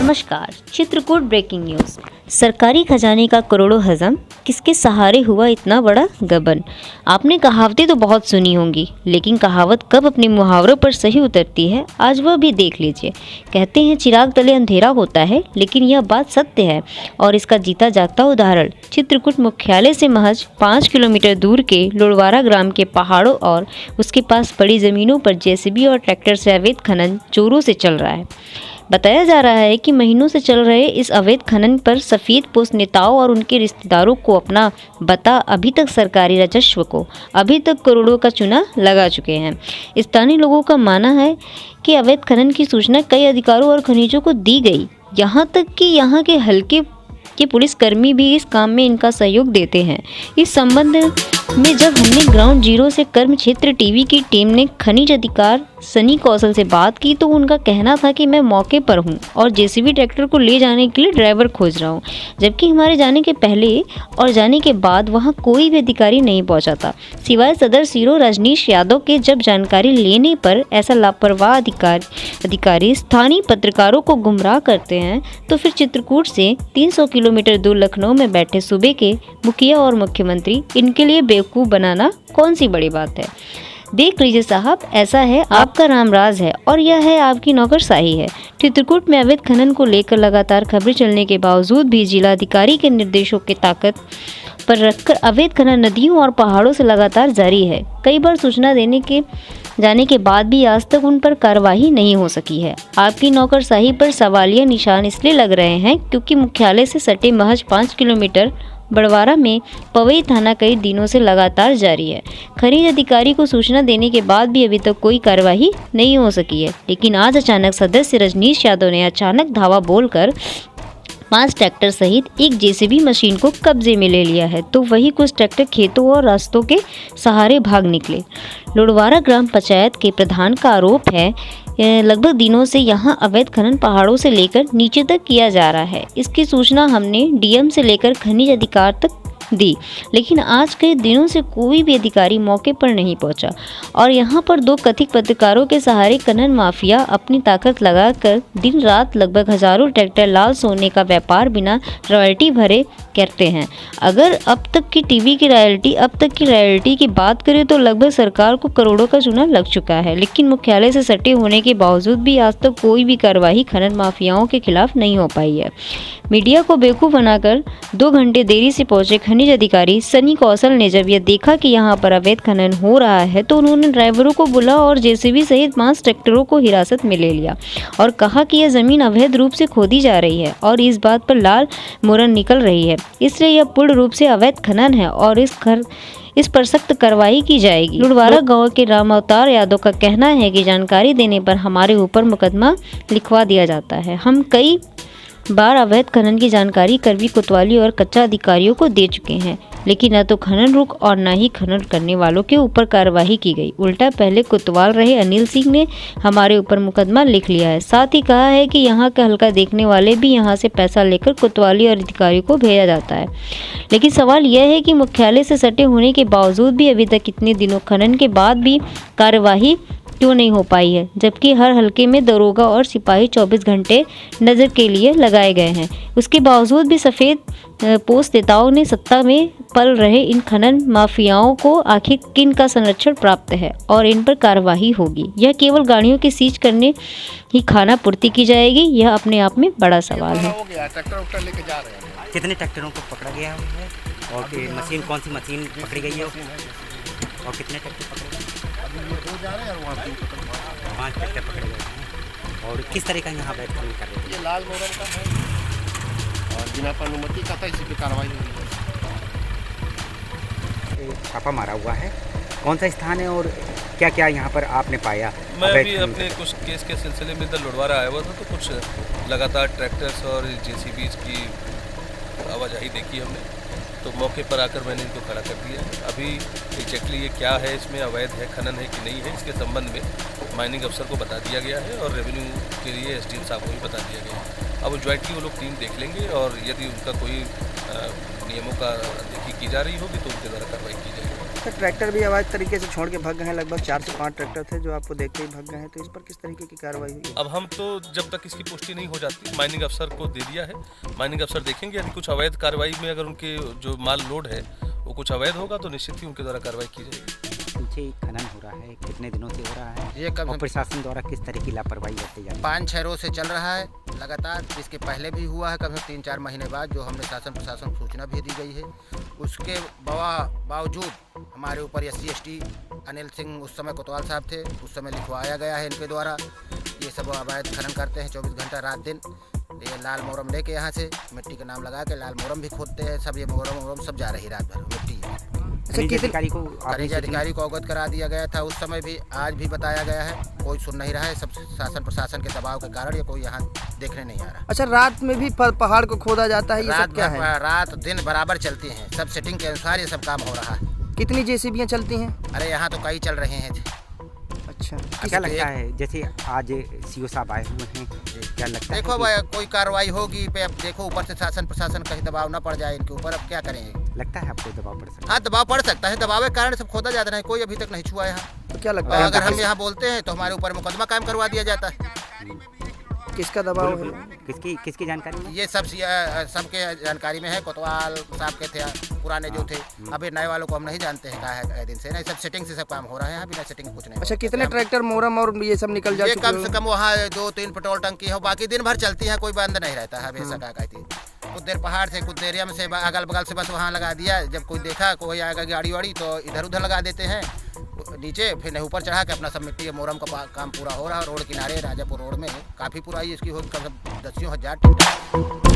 नमस्कार। Chitrakoot breaking news. सरकारी खजाने का करोड़ों हजम, किसके सहारे हुआ इतना बड़ा गबन। आपने कहावतें तो बहुत सुनी होंगी, लेकिन कहावत कब अपने मुहावरों पर सही उतरती है, आज वह भी देख लीजिए। कहते हैं चिराग तले अंधेरा होता है, लेकिन यह बात सत्य है और इसका जीता जागता उदाहरण चित्रकूट मुख्यालय से महज 5 किलोमीटर दूर के लुड़वारा ग्राम के पहाड़ों और उसके पास पड़ी जमीनों पर जेसीबी और ट्रैक्टर से अवैध खनन जोरों से चल रहा है। बताया जा रहा है कि महीनों से चल रहे इस अवैध खनन पर सफ़ेद पोस्ट नेताओं और उनके रिश्तेदारों को अपना बता अभी तक सरकारी राजस्व को अभी तक करोड़ों का चूना लगा चुके हैं। स्थानीय लोगों का मानना है कि अवैध खनन की सूचना कई अधिकारियों और खनिजों को दी गई, यहाँ तक कि यहाँ के हल्के के पुलिसकर्मी भी इस काम में इनका सहयोग देते हैं। इस संबंध में जब हमने ग्राउंड जीरो से कर्म क्षेत्र टीवी की टीम ने खनिज अधिकारी सनी कौशल से बात की तो उनका कहना था कि मैं मौके पर हूं और जेसीबी ट्रैक्टर को ले जाने के लिए ड्राइवर खोज रहा हूं, जबकि हमारे जाने के पहले और जाने के बाद वहां कोई भी अधिकारी नहीं पहुंचा था, सिवाय सदर सीरो रजनीश यादव के। जब जानकारी लेने पर ऐसा लापरवाह अधिकारी स्थानीय पत्रकारों को गुमराह करते हैं तो फिर चित्रकूट से 300 किलोमीटर दूर लखनऊ में बैठे सूबे के मुखिया और मुख्यमंत्री इनके लिए बेवकूफ़ बनाना कौन सी बड़ी बात है। देख लीजिए साहब, ऐसा है आपका रामराज है और यह है आपकी नौकरशाही है। चित्रकूट में अवैध खनन को लेकर लगातार खबरें चलने के बावजूद भी जिलाधिकारी के निर्देशों की ताकत पर रखकर अवैध खनन नदियों और पहाड़ों से लगातार जारी है। कई बार सूचना जाने के बाद भी आज तक उन पर कार्रवाई नहीं हो सकी है। आपकी नौकरशाही पर सवालिया निशान इसलिए लग रहे हैं क्योंकि मुख्यालय से सटे महज 5 किलोमीटर बड़वारा में पवई थाना कई दिनों से लगातार जारी है। खनिज अधिकारी को सूचना देने के बाद भी अभी तक कोई कार्रवाई नहीं हो सकी है, लेकिन आज अचानक सदस्य रजनीश यादव ने अचानक धावा बोलकर 5 ट्रैक्टर सहित एक जेसीबी मशीन को कब्जे में ले लिया है, तो वही कुछ ट्रैक्टर खेतों और रास्तों के सहारे भाग निकले। लुड़वारा ग्राम पंचायत के प्रधान का आरोप है लगभग दिनों से यहां अवैध खनन पहाड़ों से लेकर नीचे तक किया जा रहा है। इसकी सूचना हमने डीएम से लेकर खनिज अधिकारी तक दी, लेकिन आज कई दिनों से कोई भी अधिकारी मौके पर नहीं पहुंचा और यहां पर 2 कथित पत्रकारों के सहारे खनन माफिया अपनी ताकत लगाकर दिन रात लगभग हजारों ट्रैक्टर लाल सोने का व्यापार बिना रॉयल्टी भरे करते हैं। अगर अब तक की रॉयल्टी की बात करें तो लगभग सरकार को करोड़ों का चूना लग चुका है, लेकिन मुख्यालय से सटे होने के बावजूद भी आज तक कोई भी कार्रवाई खनन माफियाओं के खिलाफ नहीं हो पाई है। मीडिया को बेवकूफ़ बनाकर 2 घंटे देरी से पहुंचे खनिज अधिकारी सनी कौशल ने जब यह देखा कि यहां पर अवैध खनन हो रहा है तो उन्होंने ड्राइवरों को बुला और जेसीबी सहित 5 ट्रैक्टरों को हिरासत में ले लिया और कहा कि यह जमीन अवैध रूप से खोदी जा रही है और इस बात पर लाल मुहर निकल रही है, इसलिए यह पूर्ण रूप से अवैध खनन है और इस पर सख्त कार्रवाई की जाएगी। लुड़वारा गांव के राम अवतार यादव का कहना है कि जानकारी देने पर हमारे ऊपर मुकदमा लिखवा दिया जाता है। हम कई बार अवैध खनन की जानकारी करवी कोतवाली और कच्चा अधिकारियों को दे चुके हैं, लेकिन न तो खनन रुक और न ही खनन करने वालों के ऊपर कार्रवाई की गई। उल्टा पहले कोतवाल रहे अनिल सिंह ने हमारे ऊपर मुकदमा लिख लिया है। साथ ही कहा है कि यहाँ का हल्का देखने वाले भी यहाँ से पैसा लेकर कोतवाली और अधिकारियों को भेजा जाता है। लेकिन सवाल यह है कि मुख्यालय से सटे होने के बावजूद भी अभी तक इतने दिनों खनन के बाद भी कार्यवाही क्यों नहीं हो पाई है, जबकि हर हलके में दरोगा और सिपाही 24 घंटे नज़र के लिए लगाए गए हैं। उसके बावजूद भी सफ़ेद पोस्ट नेताओं ने सत्ता में पल रहे इन खनन माफियाओं को आखिर किन का संरक्षण प्राप्त है और इन पर कार्रवाई होगी। यह केवल गाड़ियों की सीज करने ही खाना पूर्ति की जाएगी, यह अपने आप में बड़ा सवाल है। कितने ट्रैक्टरों को पकड़ा गया है और मशीन कौन सी मशीन पकड़ी गई है और कितने ट्रैक्टर पकड़े गए? 5 ट्रैक्टर पकड़े गए हैं और किस तरह का यहाँ अवैध खनन कर रहे थे? ये लाल मोहर का है और बिना अनुमति का था, इसी पर कार्रवाई हुई है। छापा मारा हुआ है, कौन सा स्थान है और क्या क्या यहाँ पर आपने पाया? मैं अभी अपने कुछ केस के सिलसिले में इधर लुड़वारा आया हुआ था, तो कुछ लगातार ट्रैक्टर्स और जेसीबीज की आवाजाही देखी हमने, तो मौके पर आकर मैंने इनको खड़ा कर दिया। अभी एग्जैक्टली ये क्या है, इसमें अवैध है खनन है कि नहीं है, इसके संबंध में माइनिंग अफसर को बता दिया गया है और रेवेन्यू के लिए एसडीएम साहब को भी बता दिया गया है। अब ज्वाइंटली वो लोग टीम देख लेंगे और यदि उनका कोई नियमों का अनदेखी की जा रही होगी तो उनके द्वारा कार्रवाई की जाएगी। तो ट्रैक्टर भी अवैध तरीके से छोड़ के भाग गए हैं। लगभग 4 से 5 ट्रैक्टर थे जो आपको देख के ही भाग गए हैं। तो इस पर किस तरीके की कार्रवाई हुई? अब हम तो जब तक इसकी पुष्टि नहीं हो जाती माइनिंग अफसर को दे दिया है, माइनिंग अफसर देखेंगे यदि कुछ अवैध कार्रवाई में अगर उनके जो माल लोड है वो कुछ अवैध होगा तो निश्चित ही उनके द्वारा कार्रवाई की जाएगी। पीछे खनन हो रहा है, कितने दिनों से हो रहा है ये कब और प्रशासन द्वारा किस तरह की लापरवाही बरती जा रही है? 5-6 रोज से चल रहा है लगातार। इसके पहले भी हुआ है कभी 3-4 महीने बाद, जो हमने शासन प्रशासन को सूचना भी दी गई है। उसके बावजूद हमारे ऊपर SC/ST अनिल सिंह उस समय कोतवाल साहब थे, उस समय लिखवाया गया है इनके द्वारा। ये सब अवैध खनन करते हैं 24 घंटा रात दिन। ये लाल मोरम लेके यहाँ से मिट्टी का नाम लगा के लाल मोरम भी खोदते हैं सब। ये मोरम सब जा रही रात भर मिट्टी। खनिज अधिकारी को खनिज अधिकारी को अवगत करा दिया गया था उस समय भी, आज भी बताया गया है, कोई सुन नहीं रहा है। सब शासन प्रशासन के दबाव के कारण ये कोई यहाँ देखने नहीं आ रहा। अच्छा, रात में भी पहाड़ को खोदा जाता है, ये सब क्या है? रात दिन बराबर चलती हैं, सब सेटिंग के अनुसार ये सब काम हो रहा है। कितनी JCBयाँ चलती हैं? अरे यहाँ तो कई चल रहे हैं। अच्छा, क्या लगता है जैसे आज CO साहब आए हुए हैं, क्या लगता है? देखो भाई कोई कार्रवाई होगी पे, अब देखो ऊपर से शासन प्रशासन कहीं दबाव ना पड़ जाए इनके ऊपर, अब क्या करेंगे? लगता है आपको दबाव पड़ सकता है? हाँ, दबाव पड़ सकता है, दबाव के कारण सब खोदा जाता है, कोई अभी तक नहीं छुआ यहाँ। तो क्या लगता है अगर हम यहाँ बोलते हैं तो हमारे ऊपर मुकदमा कायम करवा दिया जाता है। किसका दबाव है? किसकी जानकारी में? ये सब सबके जानकारी में है। कोतवाल साहब के थे पुराने जो थे, अभी नए वालों को हम नहीं जानते हैं, कहा है दिन से नहीं, सब सेटिंग से सब काम हो रहा है यहाँ, बिना सेटिंग कुछ नहीं। अच्छा, कितने ट्रैक्टर मोरम और ये सब निकल जाते हैं? कम से कम वहाँ 2-3 पेट्रोल टंकी हो, बाकी दिन भर चलती है, कोई बंद नहीं रहता है हमेशा। क्या कहती कुछ देर पहाड़ से कुछ देर से अगल बगल से बस वहाँ लगा दिया। जब कोई देखा कोई आएगा गाड़ी वाड़ी तो इधर उधर लगा देते हैं नीचे, फिर ऊपर चढ़ा के अपना सब मिट्टी मोरम का काम पूरा हो रहा है। रोड किनारे राजापुर रोड में काफ़ी पुराई इसकी हो, 10,000 टिकट।